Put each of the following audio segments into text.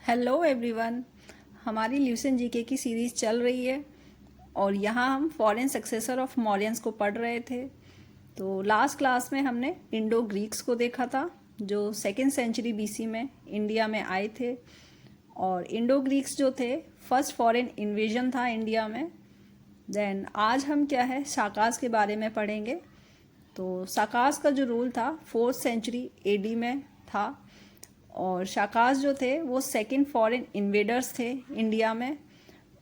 Hello everyone. हमारी Lucent GK की series चल रही है और यहाँ हम फॉरेन सक्सेसर ऑफ मौर्यंस को पढ़ रहे थे। तो लास्ट क्लास में हमने इंडो ग्रीक्स को देखा था जो 2nd सेंचुरी बीसी में इंडिया में आए थे। और इंडो ग्रीक्स जो थे फर्स्ट फॉरेन इन्वेजन था इंडिया में। देन आज हम क्या है शाकास के बारे में पढ़ेंगे। तो शाकास का जो रूल था 4th सेंचुरी एडी में था और शाकास जो थे वो 2nd फॉरेन इन्वेडर्स थे इंडिया में।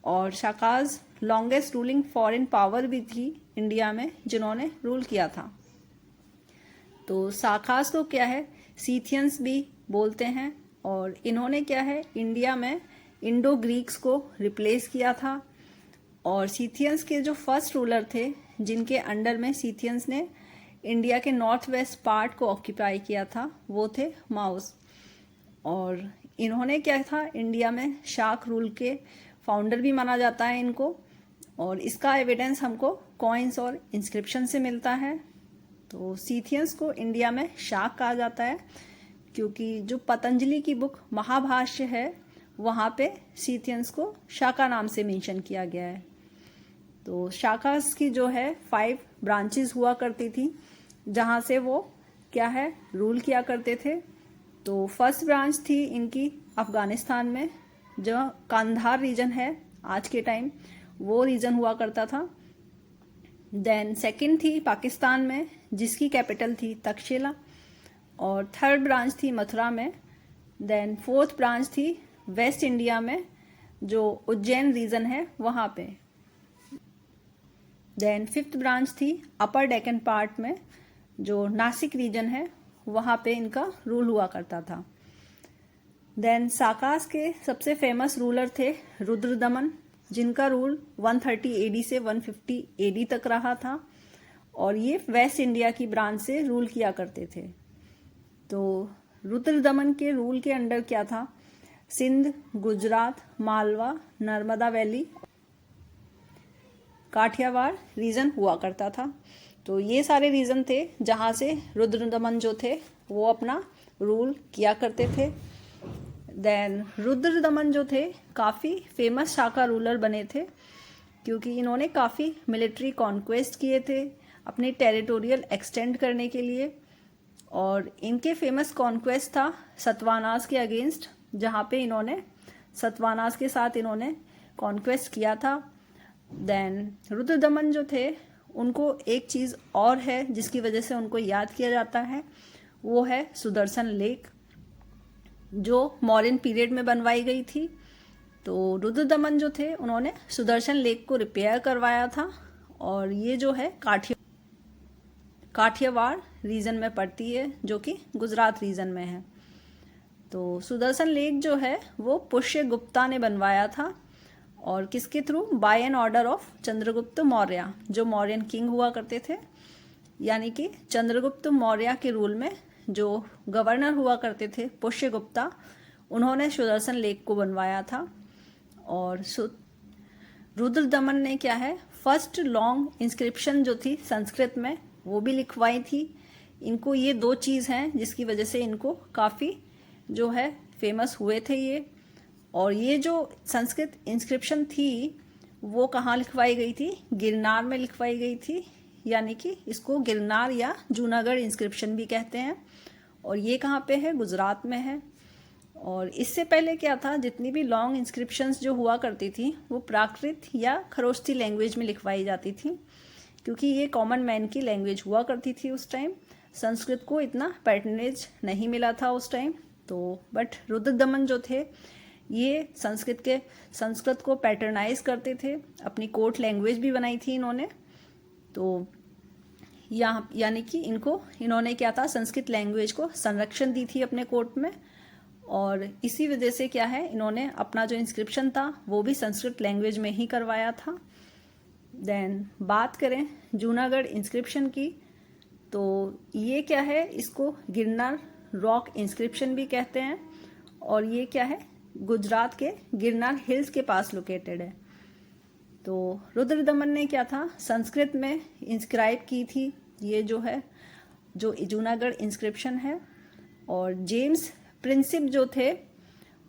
और Shakas longest ruling foreign power भी थी इंडिया में जिन्होंने रूल किया था। तो शाकास को क्या है सीथियंस भी बोलते हैं और इन्होंने क्या है इंडिया में इंडो ग्रीक्स को रिप्लेस किया था। और सीथियंस के जो फर्स्ट रूलर थे जिनके अंडर में सीथियंस ने इंडिया के नॉर्थ वेस्ट पार्ट को ऑक्यूपाई किया था वो थे माउस। और इन्होंने क्या था इंडिया में शाक रूल के फाउंडर भी माना जाता है इनको। और इसका एविडेंस हमको कॉइन्स और इंस्क्रिप्शन से मिलता है। तो सीथियंस को इंडिया में शाक कहा जाता है क्योंकि जो पतंजलि की बुक महाभाष्य है वहाँ पे सीथियंस को शाका नाम से मेंशन किया गया है। तो शाकास की जो है 5 ब्रांचेस हुआ करती थी जहाँ से वो क्या है रूल किया करते थे। तो फर्स्ट ब्रांच थी इनकी अफ़गानिस्तान में जो कांधार रीजन है आज के टाइम वो रीजन हुआ करता था। देन सेकंड थी पाकिस्तान में जिसकी कैपिटल थी तक्षशिला। और थर्ड ब्रांच थी मथुरा में। देन फोर्थ ब्रांच थी वेस्ट इंडिया में जो उज्जैन रीजन है वहाँ पे। देन फिफ्थ ब्रांच थी अपर डेक्कन पार्ट में जो नासिक रीजन है वहाँ पे इनका रूल हुआ करता था। देन शाकास के सबसे फेमस रूलर थे रुद्रदमन जिनका रूल 130 एडी से 150 एडी तक रहा था और ये वेस्ट इंडिया की ब्रांच से रूल किया करते थे। तो रुद्रदमन के रूल के अंडर क्या था सिंध, गुजरात, मालवा, नर्मदा वैली, काठियावाड़ रीजन हुआ करता था। तो ये सारे रीजन थे जहाँ से रुद्रदमन जो थे वो अपना रूल किया करते थे। देन रुद्रदमन जो थे काफ़ी फेमस शाका रूलर बने थे क्योंकि इन्होंने काफ़ी मिलिट्री कॉन्क्वेस्ट किए थे अपने टेरिटोरियल एक्सटेंड करने के लिए। और इनके फेमस कॉन्क्वेस्ट था सतवानास के अगेंस्ट जहाँ पे इन्होंने सतवानास के साथ इन्होंने कॉन्क्वेस्ट किया था। देन रुद्रदमन जो थे उनको एक चीज़ और है जिसकी वजह से उनको याद किया जाता है वो है सुदर्शन लेक जो मौर्यन पीरियड में बनवाई गई थी। तो रुद्रदमन जो थे उन्होंने सुदर्शन लेक को रिपेयर करवाया था और ये जो है काठियावाड़ रीजन में पड़ती है जो कि गुजरात रीजन में है। तो सुदर्शन लेक जो है वो पुष्यगुप्ता ने बनवाया था और किसके through by an order of Chandragupta Maurya जो मौर्यन किंग हुआ करते थे। यानी कि चंद्रगुप्त मौर्य के रूल में जो गवर्नर हुआ करते थे पुष्यगुप्ता उन्होंने सुदर्शन लेक को बनवाया था। और रुद्रदमन ने क्या है फर्स्ट लॉन्ग इंस्क्रिप्शन जो थी संस्कृत में वो भी लिखवाई थी। इनको ये 2 चीज़ हैं जिसकी वजह से इनको काफ़ी जो है फेमस हुए थे ये। और ये जो संस्कृत इंस्क्रिप्शन थी वो कहाँ लिखवाई गई थी गिरनार में लिखवाई गई थी। यानी कि इसको गिरनार या जूनागढ़ इंस्क्रिप्शन भी कहते हैं और ये कहाँ पे है गुजरात में है। और इससे पहले क्या था जितनी भी लॉन्ग इंस्क्रिप्शंस जो हुआ करती थी वो प्राकृत या खरोष्ठी लैंग्वेज में लिखवाई जाती थी क्योंकि ये कॉमन मैन की लैंग्वेज हुआ करती थी उस टाइम। संस्कृत को इतना पैटर्नेज नहीं मिला था उस टाइम। तो बट रुद्रदमन जो थे ये संस्कृत को पैटर्नाइज करते थे अपनी कोर्ट लैंग्वेज भी बनाई थी इन्होंने। तो यहाँ यानी कि इन्होंने क्या था संस्कृत लैंग्वेज को संरक्षण दी थी अपने कोर्ट में और इसी वजह से क्या है इन्होंने अपना जो इंस्क्रिप्शन था वो भी संस्कृत लैंग्वेज में ही करवाया था। देन बात करें जूनागढ़ इंस्क्रिप्शन की तो ये क्या है इसको गिरनार रॉक इंस्क्रिप्शन भी कहते हैं और ये क्या है गुजरात के गिरनार हिल्स के पास लोकेटेड है। तो रुद्रदमन ने क्या था संस्कृत में इंस्क्राइब की थी ये जो है जो जूनागढ़ इंस्क्रिप्शन है। और जेम्स प्रिंसिप जो थे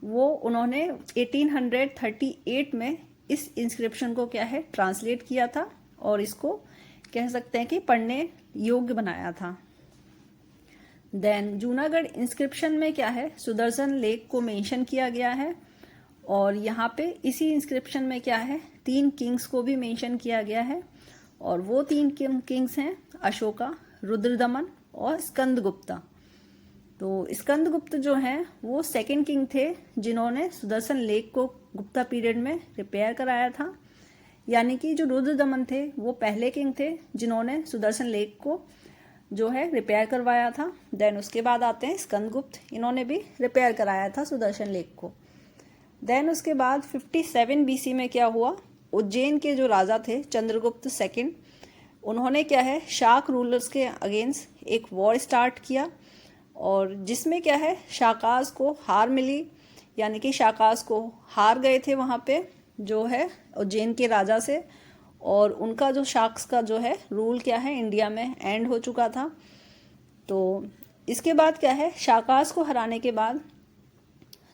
वो उन्होंने 1838 में इस इंस्क्रिप्शन को क्या है ट्रांसलेट किया था और इसको कह सकते हैं कि पढ़ने योग्य बनाया था। देन जूनागढ़ इंस्क्रिप्शन में क्या है सुदर्शन लेक को मेंशन किया गया है और यहाँ पे इसी इंस्क्रिप्शन में क्या है 3 किंग्स को भी मेंशन किया गया है और वो 3 किंग्स हैं अशोका, रुद्रदमन और स्कंदगुप्ता। तो स्कंदगुप्त जो हैं वो सेकंड किंग थे जिन्होंने सुदर्शन लेक को गुप्ता पीरियड में रिपेयर कराया था, यानी कि जो रुद्रदमन थे वो पहले किंग थे जिन्होंने सुदर्शन लेक को जो है रिपेयर करवाया था। देन उसके बाद आते हैं स्कंदगुप्त, इन्होंने भी रिपेयर कराया था सुदर्शन लेक को। देन उसके बाद 57 BC में क्या हुआ, उज्जैन के जो राजा थे चंद्रगुप्त सेकंड, उन्होंने क्या है शाक रूलर्स के अगेंस्ट एक वॉर स्टार्ट किया और जिसमें क्या है शाकाज को हार मिली, यानी कि शाकाज को हार गए थे वहाँ पे जो है उज्जैन के राजा से और उनका जो शाक्स का जो है रूल क्या है इंडिया में एंड हो चुका था। तो इसके बाद क्या है शाकाज को हराने के बाद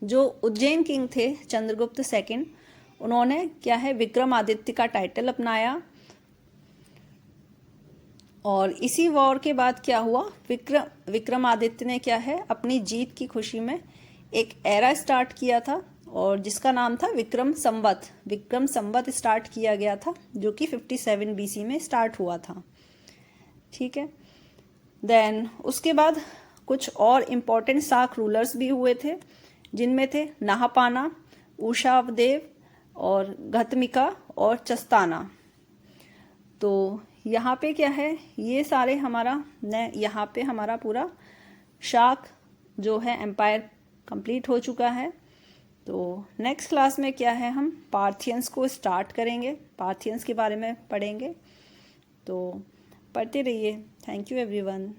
जो उज्जैन किंग थे चंद्रगुप्त सेकंड, उन्होंने क्या है विक्रमादित्य का टाइटल अपनाया और इसी वॉर के बाद क्या हुआ विक्रमादित्य ने क्या है अपनी जीत की खुशी में एक एरा स्टार्ट किया था और जिसका नाम था विक्रम संवत स्टार्ट किया गया था जो कि 57 BC में स्टार्ट हुआ था। ठीक है, देन उसके बाद कुछ और इम्पोर्टेंट शाक रूलर्स भी हुए थे जिनमें थे नाहपाना, उषावदेव और घतमिका और चस्ताना। तो यहाँ पे क्या है ये सारे यहाँ पे हमारा पूरा शाक जो है एम्पायर कंप्लीट हो चुका है। तो नेक्स्ट क्लास में क्या है हम पार्थियंस को स्टार्ट करेंगे, पार्थियंस के बारे में पढ़ेंगे। तो पढ़ते रहिए। Thank you everyone.